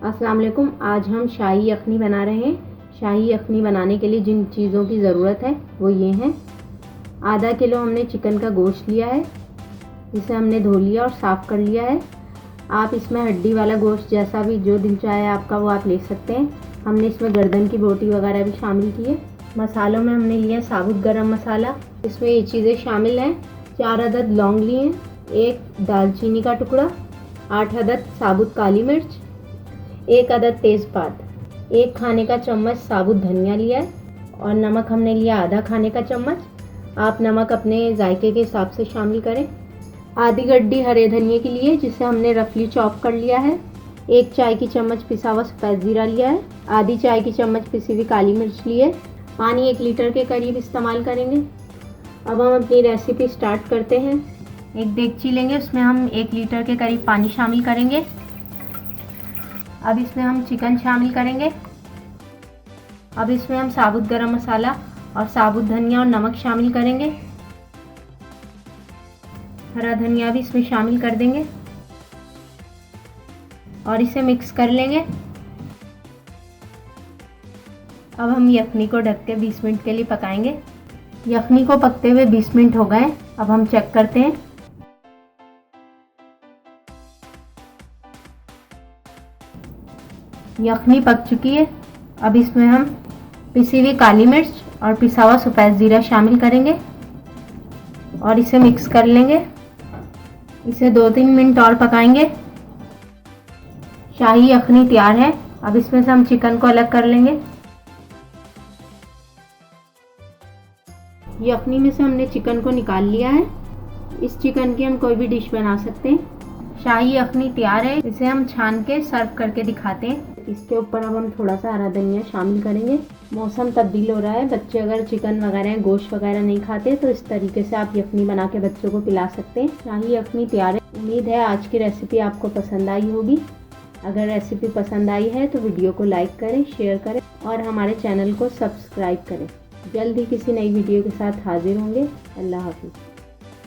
अस्सलाम वालेकुम। आज हम शाही यखनी बना रहे हैं। शाही यखनी बनाने के लिए जिन चीज़ों की ज़रूरत है वो ये हैं। आधा किलो हमने चिकन का गोश्त लिया है, इसे हमने धो लिया और साफ़ कर लिया है। आप इसमें हड्डी वाला गोश्त जैसा भी जो दिल चाहे आपका वो आप ले सकते हैं। हमने इसमें गर्दन की बोटी वगैरह भी शामिल की है। मसालों में हमने लिया साबुत गरम मसाला, इसमें ये चीज़ें शामिल हैं। 4 अदद लौंग लिए, 1 दालचीनी का टुकड़ा, 8 अदद साबुत काली मिर्च, 1 अदद तेज़पात, 1 खाने का चम्मच साबुत धनिया लिया है और नमक हमने लिया आधा खाने का चम्मच। आप नमक अपने जायके के हिसाब से शामिल करें। आधी गड्डी हरे धनिए के लिए जिसे हमने रफली चॉप कर लिया है। 1 चाय की चम्मच पिसा हुआ सफ़ेद ज़ीरा लिया है। आधी चाय की चम्मच पिसी हुई काली मिर्च ली है। पानी 1 लीटर के करीब इस्तेमाल करेंगे। अब हम अपनी रेसिपी स्टार्ट करते हैं। एक देगची लेंगे, उसमें हम 1 लीटर के करीब पानी शामिल करेंगे। अब इसमें हम चिकन शामिल करेंगे। अब इसमें हम साबुत गरम मसाला और साबुत धनिया और नमक शामिल करेंगे। हरा धनिया भी इसमें शामिल कर देंगे और इसे मिक्स कर लेंगे। अब हम यखनी को ढक के 20 मिनट के लिए पकाएंगे। यखनी को पकते हुए 20 मिनट हो गए। अब हम चेक करते हैं। यखनी पक चुकी है। अब इसमें हम पिसी हुई काली मिर्च और पिसा हुआ सफ़ेद ज़ीरा शामिल करेंगे और इसे मिक्स कर लेंगे। इसे 2-3 मिनट और पकाएंगे। शाही यखनी तैयार है। अब इसमें से हम चिकन को अलग कर लेंगे। यखनी में से हमने चिकन को निकाल लिया है। इस चिकन की हम कोई भी डिश बना सकते हैं। शाही यखनी तैयार है। इसे हम छान के सर्व करके दिखाते हैं। इसके ऊपर अब हम थोड़ा सा हरा धनिया शामिल करेंगे। मौसम तब्दील हो रहा है, बच्चे अगर चिकन वगैरह गोश्त वगैरह नहीं खाते तो इस तरीके से आप यखनी बना के बच्चों को पिला सकते हैं। शाही यखनी तैयार है। उम्मीद है आज की रेसिपी आपको पसंद आई होगी। अगर रेसिपी पसंद आई है तो वीडियो को लाइक करें, शेयर करें और हमारे चैनल को सब्सक्राइब करें। जल्द ही किसी नई वीडियो के साथ हाजिर होंगे। अल्लाह हाफिज़।